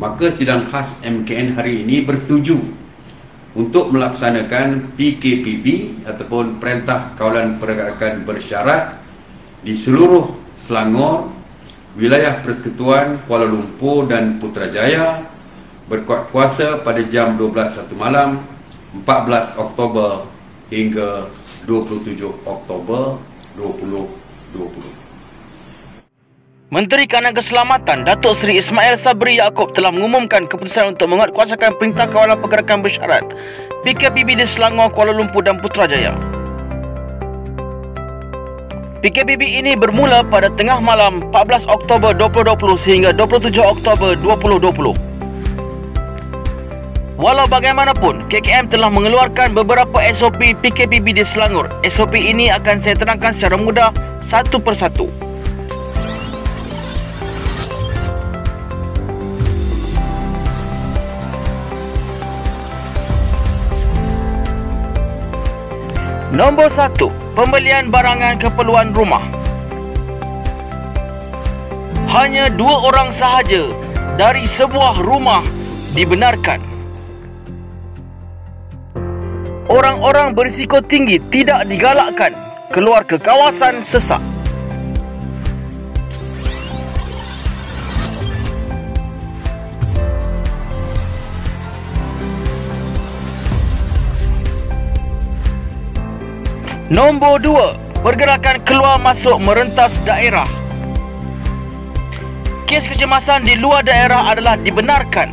maka sidang khas MKN hari ini bersetuju untuk melaksanakan PKPB ataupun Perintah Kawalan Pergerakan Bersyarat di seluruh Selangor, wilayah Persekutuan Kuala Lumpur dan Putrajaya berkuat kuasa pada jam 12.01 malam 14 Oktober hingga 27 Oktober 2020. Menteri Kanan Keselamatan Datuk Seri Ismail Sabri Yaakob telah mengumumkan keputusan untuk menguatkuasakan Perintah Kawalan Pergerakan Bersyarat PKPB di Selangor, Kuala Lumpur dan Putrajaya. PKPB ini bermula pada tengah malam 14 Oktober 2020 sehingga 27 Oktober 2020. Walau bagaimanapun, KKM telah mengeluarkan beberapa SOP PKPB di Selangor. SOP ini akan saya terangkan secara mudah satu persatu. Nombor 1. Pembelian barangan keperluan rumah. Hanya 2 orang sahaja dari sebuah rumah dibenarkan. Orang-orang berisiko tinggi tidak digalakkan keluar ke kawasan sesak. Nombor 2. Pergerakan keluar masuk merentas daerah. Kes kecemasan di luar daerah adalah dibenarkan.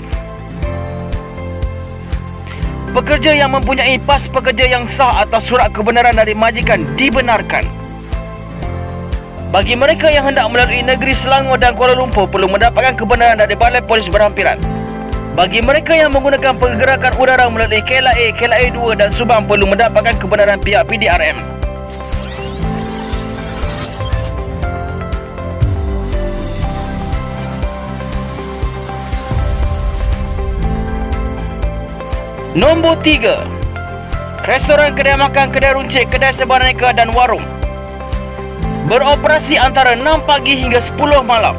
Pekerja yang mempunyai pas pekerja yang sah atau surat kebenaran dari majikan dibenarkan. Bagi mereka yang hendak melalui negeri Selangor dan Kuala Lumpur perlu mendapatkan kebenaran dari Balai Polis Berhampiran. Bagi mereka yang menggunakan pergerakan udara melalui KLIA, KLIA 2 dan Subang perlu mendapatkan kebenaran pihak PDRM. Nombor 3. Restoran, kedai makan, kedai runcit, kedai sebaraneka dan warung beroperasi antara 6 pagi hingga 10 malam.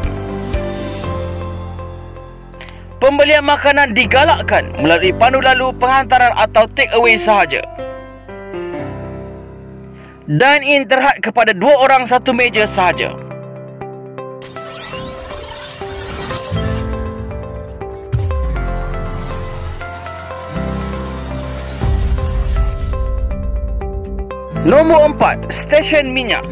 Pembelian makanan digalakkan melalui pandu lalu, penghantaran atau take away sahaja. Dine-in terhad kepada 2 orang satu meja sahaja. Nombor 4. Stesen minyak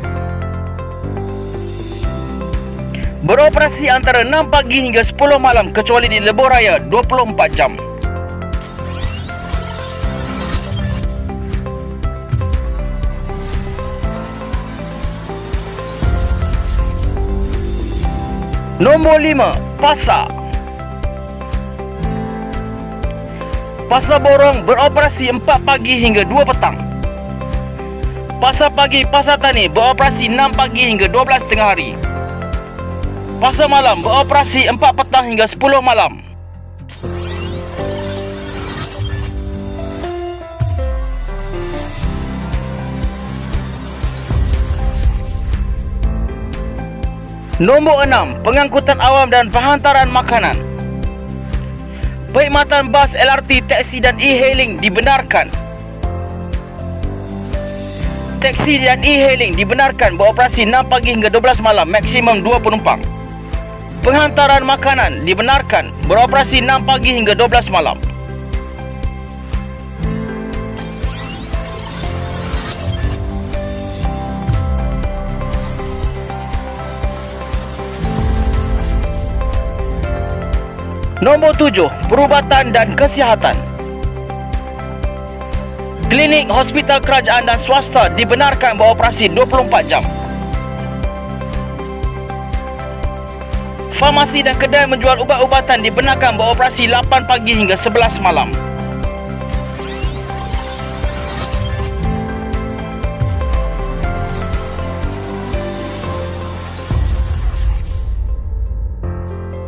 beroperasi antara 6 pagi hingga 10 malam kecuali di Lebuh Raya 24 jam. Nombor 5. Pasar. Pasar borong beroperasi 4 pagi hingga 2 petang. Pasar pagi, pasar tani beroperasi 6 pagi hingga 12 tengah hari. Pasar malam beroperasi 4 petang hingga 10 malam. Nombor 6. Pengangkutan awam dan penghantaran makanan. Perkhidmatan bas, LRT, teksi dan e-hailing dibenarkan. Teksi dan e-hailing dibenarkan beroperasi 6 pagi hingga 12 malam, maksimum 2 penumpang. Penghantaran makanan dibenarkan beroperasi 6 pagi hingga 12 malam. Nombor 7. Perubatan dan kesihatan. Klinik, hospital kerajaan dan swasta dibenarkan beroperasi 24 jam. Farmasi dan kedai menjual ubat-ubatan dibenarkan beroperasi 8 pagi hingga 11 malam.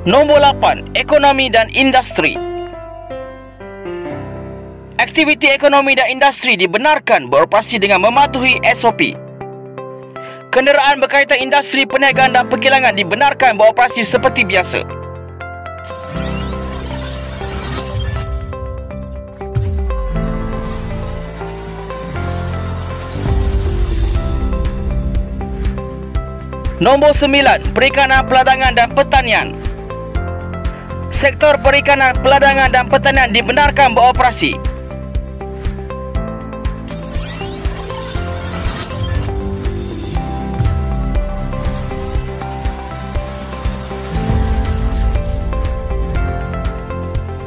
Nombor 8. Ekonomi dan industri. Aktiviti ekonomi dan industri dibenarkan beroperasi dengan mematuhi SOP. Kenderaan berkaitan industri perniagaan dan perkilangan dibenarkan beroperasi seperti biasa. Nombor 9, perikanan, peladangan dan pertanian. Sektor perikanan, peladangan dan pertanian dibenarkan beroperasi.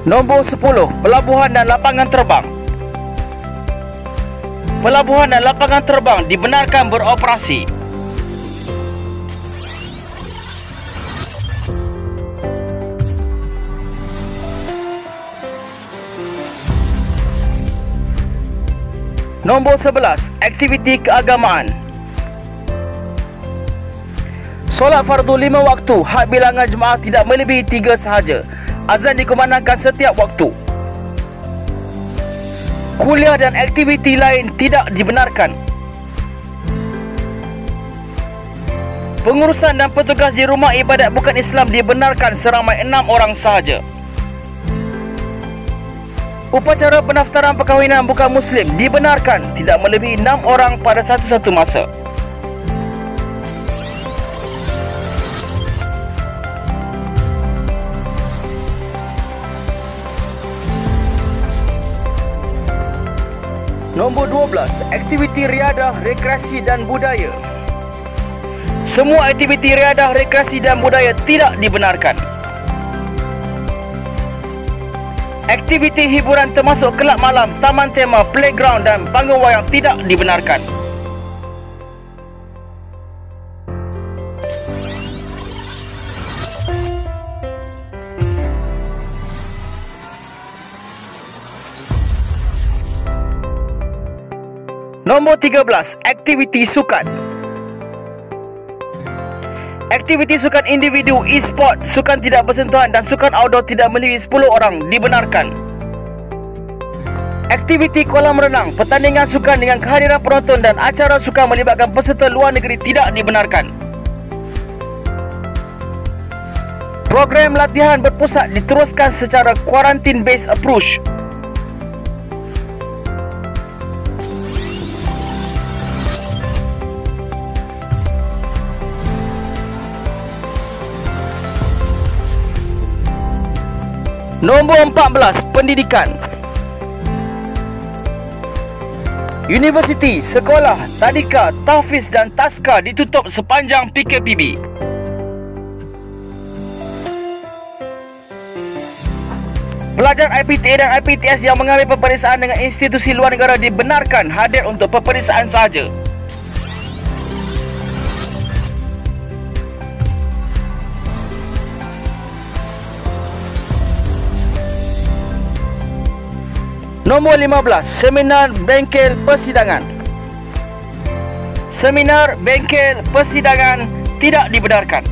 Nombor 10, pelabuhan dan lapangan terbang. Pelabuhan dan lapangan terbang dibenarkan beroperasi. Nombor 11, aktiviti keagamaan. Solat fardu 5 waktu, had bilangan jemaah tidak melebihi 3 sahaja. Azan dikumandangkan setiap waktu. Kuliah dan aktiviti lain tidak dibenarkan. Pengurusan dan petugas di rumah ibadat bukan Islam dibenarkan seramai 6 orang sahaja. Upacara pendaftaran perkahwinan bukan Muslim dibenarkan tidak melebihi 6 orang pada satu-satu masa. Nombor 12, aktiviti riadah, rekreasi dan budaya. Semua aktiviti riadah, rekreasi dan budaya tidak dibenarkan. Aktiviti hiburan termasuk kelab malam, taman tema, playground dan panggung wayang tidak dibenarkan. Nombor 13, aktiviti sukan. Aktiviti sukan individu, e-sport, sukan tidak bersentuhan dan sukan outdoor tidak melebihi 10 orang dibenarkan. Aktiviti kolam renang, pertandingan sukan dengan kehadiran penonton dan acara sukan melibatkan peserta luar negeri tidak dibenarkan. Program latihan berpusat diteruskan secara quarantine based approach. Nombor 14, pendidikan. Universiti, sekolah, tadika, tahfiz dan taska ditutup sepanjang PKPB. Pelajar IPTA dan IPTS yang mengambil peperiksaan dengan institusi luar negara dibenarkan hadir untuk peperiksaan sahaja. Nombor 15, seminar, bengkel, persidangan. Seminar, bengkel, persidangan tidak dibenarkan.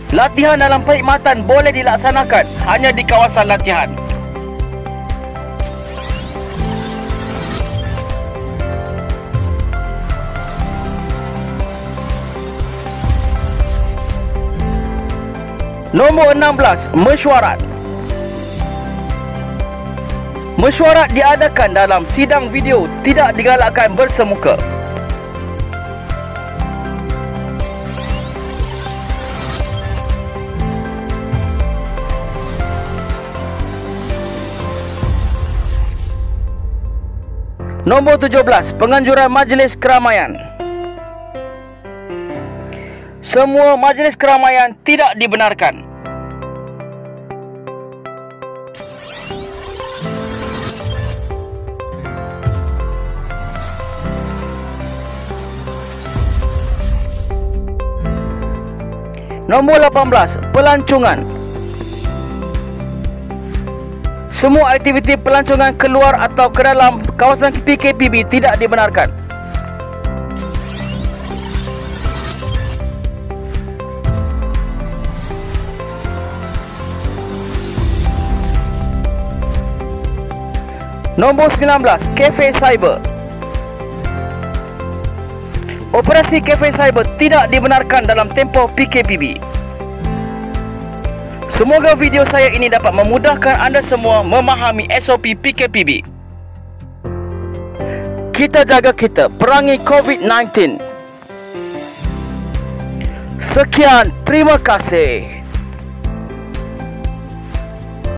Latihan dalam perkhidmatan boleh dilaksanakan hanya di kawasan latihan. Nombor 16, mesyuarat. Mesyuarat diadakan dalam sidang video, tidak digalakkan bersemuka. Nombor 17, penganjuran majlis keramaian. Semua majlis keramaian tidak dibenarkan. Nombor 18, pelancongan. Semua aktiviti pelancongan keluar atau ke dalam kawasan PKPB tidak dibenarkan. Nombor 19, kafe cyber. Operasi kafe cyber tidak dibenarkan dalam tempoh PKPB. Semoga video saya ini dapat memudahkan anda semua memahami SOP PKPB. Kita jaga kita, perangi COVID-19. Sekian, terima kasih.